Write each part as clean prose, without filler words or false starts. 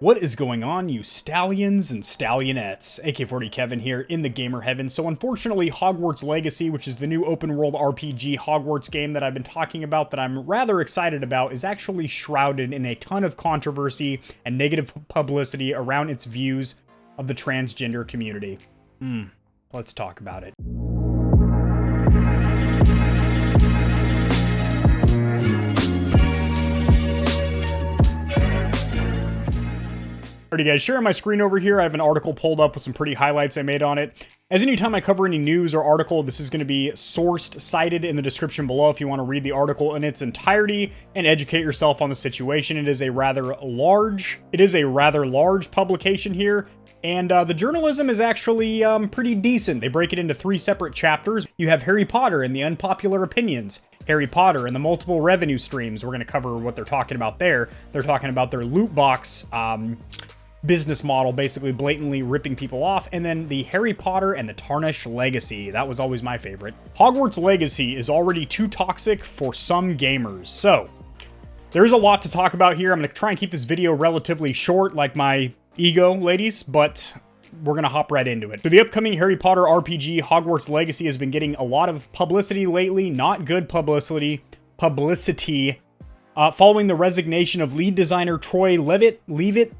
What is going on, you stallions and stallionettes? AK-40 Kevin here in the gamer heaven. So unfortunately, Hogwarts Legacy, which is the new open world RPG Hogwarts game that I've been talking about that I'm rather excited about, is actually shrouded in a ton of controversy and negative publicity around its views of the transgender community. Let's talk about it. Alrighty guys, sharing my screen over here, I have an article pulled up with some pretty highlights I made on it. As anytime I cover any news or article, this is going to be sourced, cited in the description below if you want to read the article in its entirety and educate yourself on the situation. It is a rather large publication here, and the journalism is actually pretty decent. They break it into 3 separate chapters. You have Harry Potter and the unpopular opinions, Harry Potter and the multiple revenue streams. We're going to cover what they're talking about there. They're talking about their loot box business model, basically blatantly ripping people off, and then the Harry Potter and the Tarnished Legacy. That was always my favorite. Hogwarts Legacy is already too toxic for some gamers. So there's a lot to talk about here. I'm going to try and keep this video relatively short, like my ego, ladies, but we're going to hop right into it. So the upcoming Harry Potter RPG Hogwarts Legacy has been getting a lot of publicity lately, not good publicity, following the resignation of lead designer Troy Leavitt.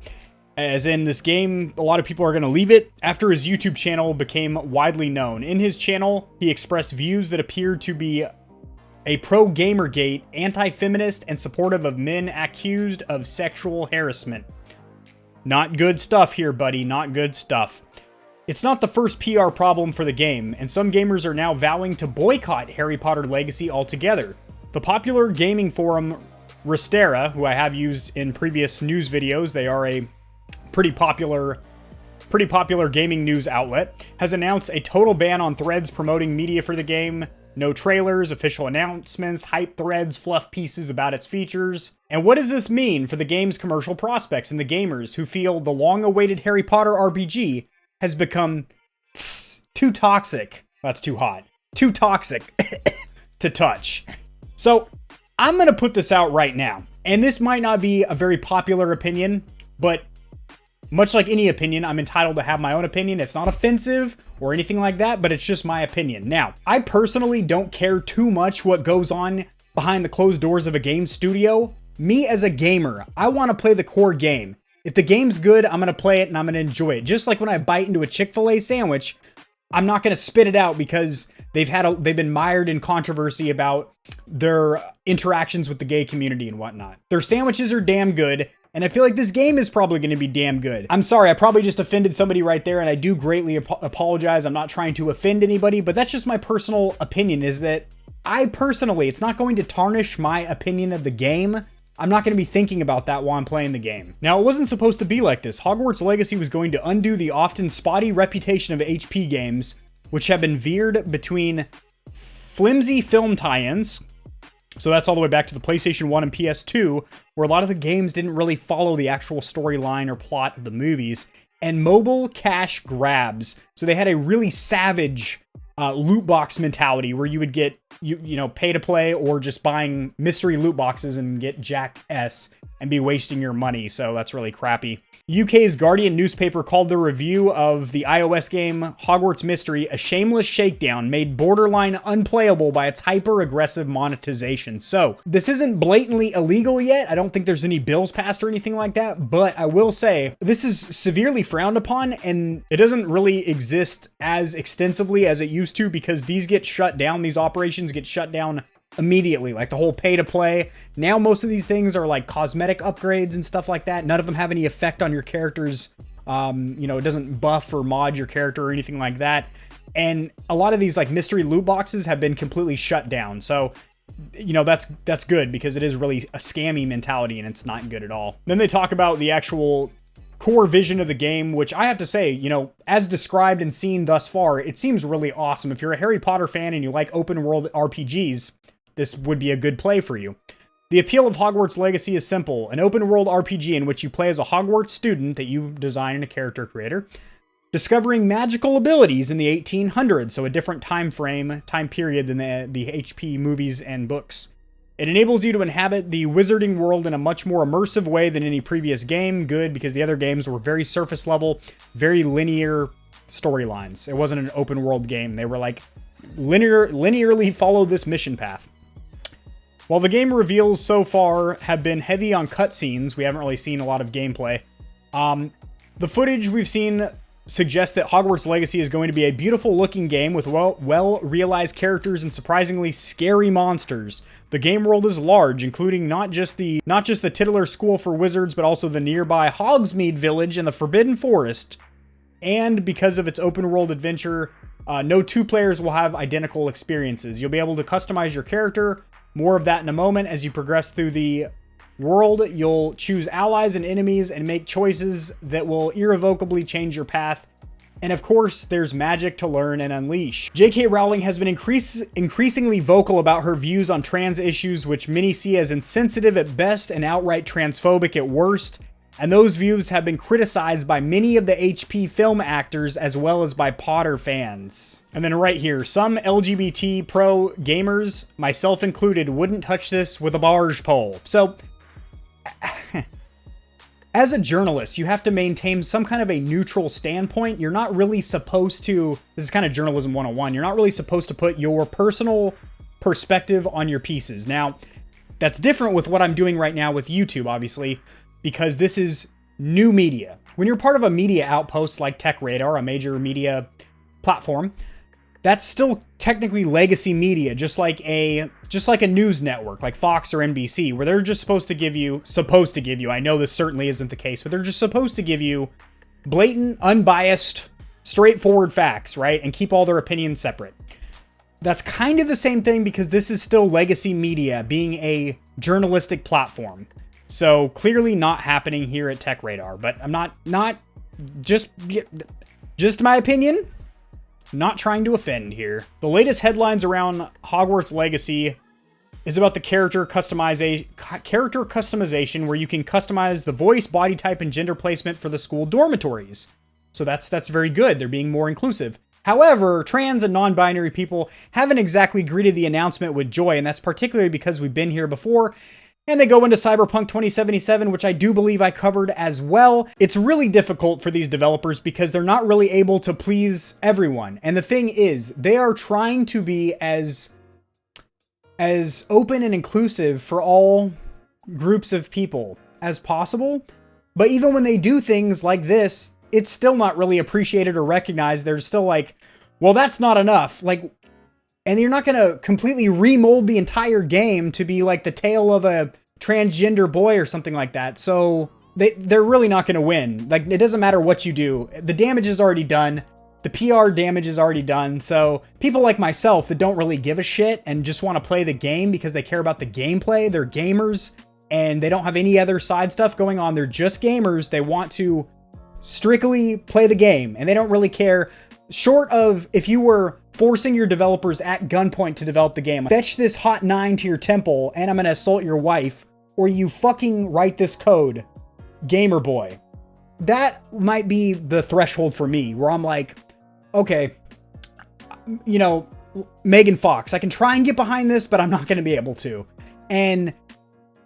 As in this game, a lot of people are going to leave it after his YouTube channel became widely known. In his channel, he expressed views that appeared to be a pro-GamerGate, anti-feminist, and supportive of men accused of sexual harassment. Not good stuff here, buddy. Not good stuff. It's not the first PR problem for the game, and some gamers are now vowing to boycott Harry Potter Legacy altogether. The popular gaming forum Resetera, who I have used in previous news videos, they are a pretty popular gaming news outlet, has announced a total ban on threads promoting media for the game. No trailers, official announcements, hype threads, fluff pieces about its features. And what does this mean for the game's commercial prospects and the gamers who feel the long-awaited Harry Potter RPG has become too toxic? That's too hot. Too toxic to touch. So I'm going to put this out right now. And this might not be a very popular opinion, but much like any opinion, I'm entitled to have my own opinion. It's not offensive or anything like that, but it's just my opinion. Now, I personally don't care too much what goes on behind the closed doors of a game studio. Me as a gamer, I want to play the core game. If the game's good, I'm going to play it and I'm going to enjoy it. Just like when I bite into a Chick-fil-A sandwich, I'm not going to spit it out because they've been mired in controversy about their interactions with the gay community and whatnot. Their sandwiches are damn good, and I feel like this game is probably going to be damn good. I'm sorry, I probably just offended somebody right there, and I do greatly apologize. I'm not trying to offend anybody, but that's just my personal opinion, is that it's not going to tarnish my opinion of the game. I'm not going to be thinking about that while I'm playing the game. Now, it wasn't supposed to be like this. Hogwarts Legacy was going to undo the often spotty reputation of HP games, which have been veered between flimsy film tie-ins. So that's all the way back to the PlayStation 1 and PS2, where a lot of the games didn't really follow the actual storyline or plot of the movies, and mobile cash grabs. So they had a really savage loot box mentality where you would get, pay to play or just buying mystery loot boxes and get Jack S and be wasting your money. So that's really crappy. UK's Guardian newspaper called the review of the iOS game Hogwarts Mystery a shameless shakedown made borderline unplayable by its hyper-aggressive monetization. So this isn't blatantly illegal yet. I don't think there's any bills passed or anything like that, but I will say this is severely frowned upon, and it doesn't really exist as extensively as it used to because these get shut down. These operations get shut down immediately, like the whole pay to play. Now most of these things are like cosmetic upgrades and stuff like that. None of them have any effect on your characters. It doesn't buff or mod your character or anything like that. And a lot of these like mystery loot boxes have been completely shut down. So, that's good because it is really a scammy mentality and it's not good at all. Then they talk about the actual core vision of the game, which I have to say, as described and seen thus far, it seems really awesome. If you're a Harry Potter fan and you like open world RPGs, this would be a good play for you. The appeal of Hogwarts Legacy is simple: an open-world RPG in which you play as a Hogwarts student that you design and a character creator, discovering magical abilities in the 1800s, so a different time period than the HP movies and books. It enables you to inhabit the wizarding world in a much more immersive way than any previous game. Good, because the other games were very surface level, very linear storylines. It wasn't an open world game. They were like linearly follow this mission path. While the game reveals so far have been heavy on cutscenes, we haven't really seen a lot of gameplay. The footage we've seen suggests that Hogwarts Legacy is going to be a beautiful looking game with well-realized characters and surprisingly scary monsters. The game world is large, including not just the titular school for wizards, but also the nearby Hogsmeade village and the Forbidden Forest. And because of its open world adventure, no two players will have identical experiences. You'll be able to customize your character. More of that in a moment. As you progress through the world, you'll choose allies and enemies and make choices that will irrevocably change your path. And of course, there's magic to learn and unleash. J.K. Rowling has been increasingly vocal about her views on trans issues, which many see as insensitive at best and outright transphobic at worst. And those views have been criticized by many of the HP film actors as well as by Potter fans. And then right here, some LGBT pro gamers, myself included, wouldn't touch this with a barge pole. So, as a journalist, you have to maintain some kind of a neutral standpoint. You're not really supposed to, this is kind of journalism 101, you're not really supposed to put your personal perspective on your pieces. Now, that's different with what I'm doing right now with YouTube, obviously, because this is new media. When you're part of a media outpost like TechRadar, a major media platform, that's still technically legacy media, just like a news network like Fox or NBC, where they're just supposed to give you, I know this certainly isn't the case, but they're just supposed to give you blatant, unbiased, straightforward facts, right? And keep all their opinions separate. That's kind of the same thing because this is still legacy media being a journalistic platform. So clearly not happening here at TechRadar, but I'm not just my opinion. Not trying to offend here. The latest headlines around Hogwarts Legacy is about the character customization where you can customize the voice, body type, and gender placement for the school dormitories. So that's very good. They're being more inclusive. However, trans and non-binary people haven't exactly greeted the announcement with joy, and that's particularly because we've been here before. And they go into Cyberpunk 2077, which I do believe I covered as well. It's really difficult for these developers because they're not really able to please everyone. And the thing is, they are trying to be as open and inclusive for all groups of people as possible. But even when they do things like this, it's still not really appreciated or recognized. They're still like, well, that's not enough. Like, and you're not going to completely remold the entire game to be like the tale of a transgender boy or something like that. So they're really not going to win. Like, it doesn't matter what you do. The damage is already done. The PR damage is already done. So people like myself that don't really give a shit and just want to play the game because they care about the gameplay, they're gamers and they don't have any other side stuff going on. They're just gamers. They want to strictly play the game and they don't really care. Short of if you were forcing your developers at gunpoint to develop the game, fetch this hot 9 to your temple and I'm going to assault your wife, or you fucking write this code, gamer boy. That might be the threshold for me where I'm like, okay, you know, Megan Fox, I can try and get behind this, but I'm not going to be able to. And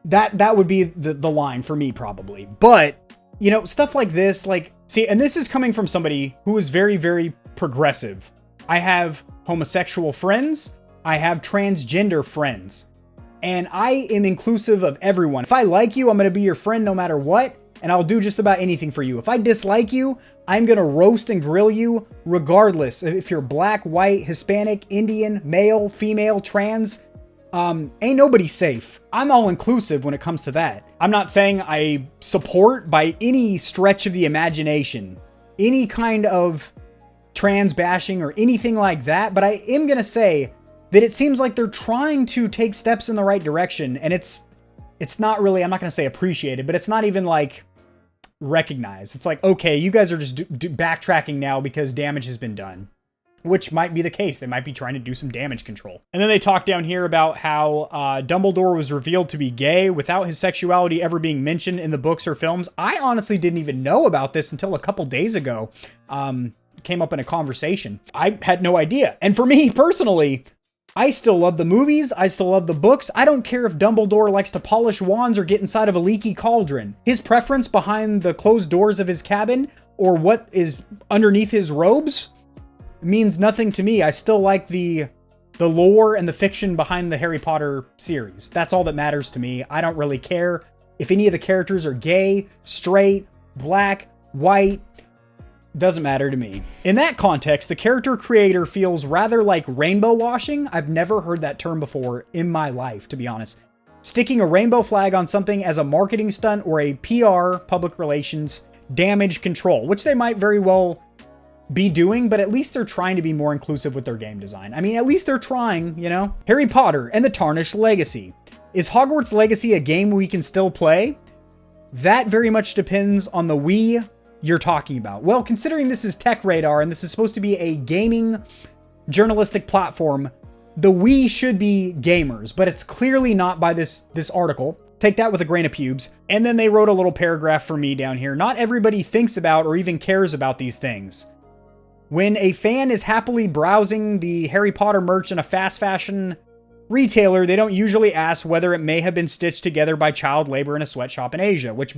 that would be the line for me probably. But, you know, stuff like this, like, see, and this is coming from somebody who is very, very progressive. I have homosexual friends. I have transgender friends. And I am inclusive of everyone. If I like you, I'm going to be your friend no matter what. And I'll do just about anything for you. If I dislike you, I'm going to roast and grill you regardless. If you're black, white, Hispanic, Indian, male, female, trans, ain't nobody safe. I'm all inclusive when it comes to that. I'm not saying I support by any stretch of the imagination any kind of trans bashing or anything like that, but I am going to say that it seems like they're trying to take steps in the right direction, and it's not really, I'm not going to say appreciated, but it's not even like recognized. It's like, okay, you guys are just backtracking now because damage has been done, which might be the case. They might be trying to do some damage control. And then they talk down here about how Dumbledore was revealed to be gay without his sexuality ever being mentioned in the books or films. I honestly didn't even know about this until a couple days ago. Came up in a conversation. I had no idea. And for me personally, I still love the movies. I still love the books. I don't care if Dumbledore likes to polish wands or get inside of a leaky cauldron. His preference behind the closed doors of his cabin or what is underneath his robes means nothing to me. I still like the lore and the fiction behind the Harry Potter series. That's all that matters to me. I don't really care if any of the characters are gay, straight, black, white. Doesn't matter to me. In that context, the character creator feels rather like rainbow washing. I've never heard that term before in my life, to be honest. Sticking a rainbow flag on something as a marketing stunt or a PR, public relations, damage control, which they might very well be doing, but at least they're trying to be more inclusive with their game design. I mean, at least they're trying, you know? Harry Potter and the Tarnished Legacy. Is Hogwarts Legacy a game we can still play? That very much depends on the Wii you're talking about. Well, considering this is Tech Radar and this is supposed to be a gaming journalistic platform, the Wii should be gamers, but it's clearly not by this article. Take that with a grain of pubes. And then they wrote a little paragraph for me down here. Not everybody thinks about or even cares about these things. When a fan is happily browsing the Harry Potter merch in a fast fashion retailer, they don't usually ask whether it may have been stitched together by child labor in a sweatshop in Asia, which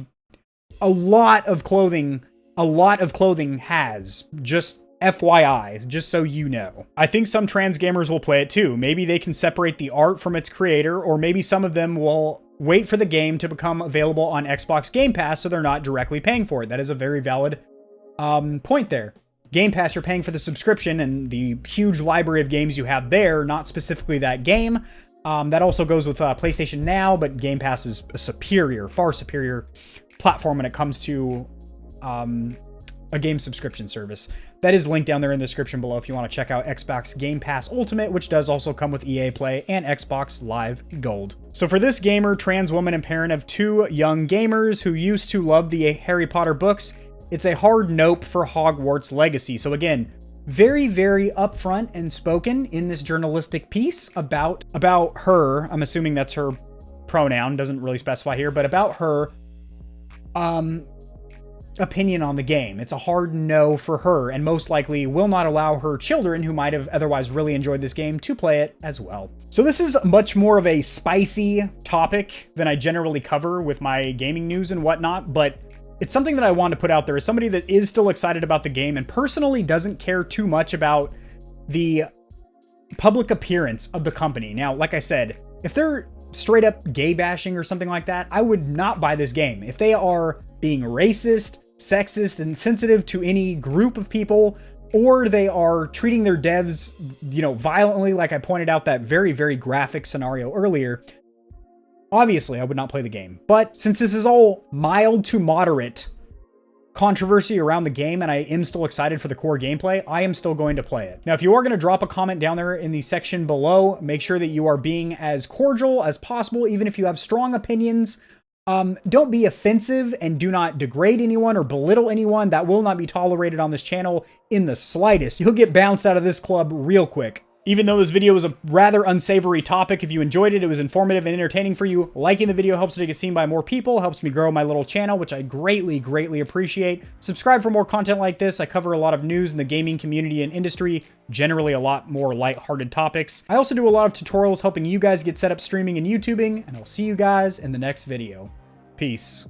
a lot of clothing has. Just FYI, just so you know. I think some trans gamers will play it too. Maybe they can separate the art from its creator, or maybe some of them will wait for the game to become available on Xbox Game Pass so they're not directly paying for it. That is a very valid point there. Game Pass, you're paying for the subscription and the huge library of games you have there, not specifically that game. That also goes with PlayStation Now, but Game Pass is a superior, far superior platform when it comes to a game subscription service. That is linked down there in the description below if you want to check out Xbox Game Pass Ultimate, which does also come with EA Play and Xbox Live Gold. So for this gamer, trans woman, and parent of two young gamers who used to love the Harry Potter books, it's a hard nope for Hogwarts Legacy. So again, very, very upfront and spoken in this journalistic piece about her. I'm assuming that's her pronoun, doesn't really specify here, but about her opinion on the game. It's a hard no for her, and most likely will not allow her children who might have otherwise really enjoyed this game to play it as well. So this is much more of a spicy topic than I generally cover with my gaming news and whatnot, but it's something that I want to put out there as somebody that is still excited about the game and personally doesn't care too much about the public appearance of the company. Now, like I said, if they're straight up gay bashing or something like that, I would not buy this game. If they are being racist, sexist, and insensitive to any group of people, or they are treating their devs, you know, violently, like I pointed out that very, very graphic scenario earlier, obviously I would not play the game. But since this is all mild to moderate controversy around the game and I am still excited for the core gameplay, I am still going to play it. Now, if you are going to drop a comment down there in the section below, make sure that you are being as cordial as possible, even if you have strong opinions. Don't be offensive and do not degrade anyone or belittle anyone. That will not be tolerated on this channel in the slightest. You'll get bounced out of this club real quick. Even though this video was a rather unsavory topic, if you enjoyed it, it was informative and entertaining for you, liking the video helps to get seen by more people, helps me grow my little channel, which I greatly, greatly appreciate. Subscribe for more content like this. I cover a lot of news in the gaming community and industry, generally a lot more lighthearted topics. I also do a lot of tutorials helping you guys get set up streaming and YouTubing, and I'll see you guys in the next video. Peace.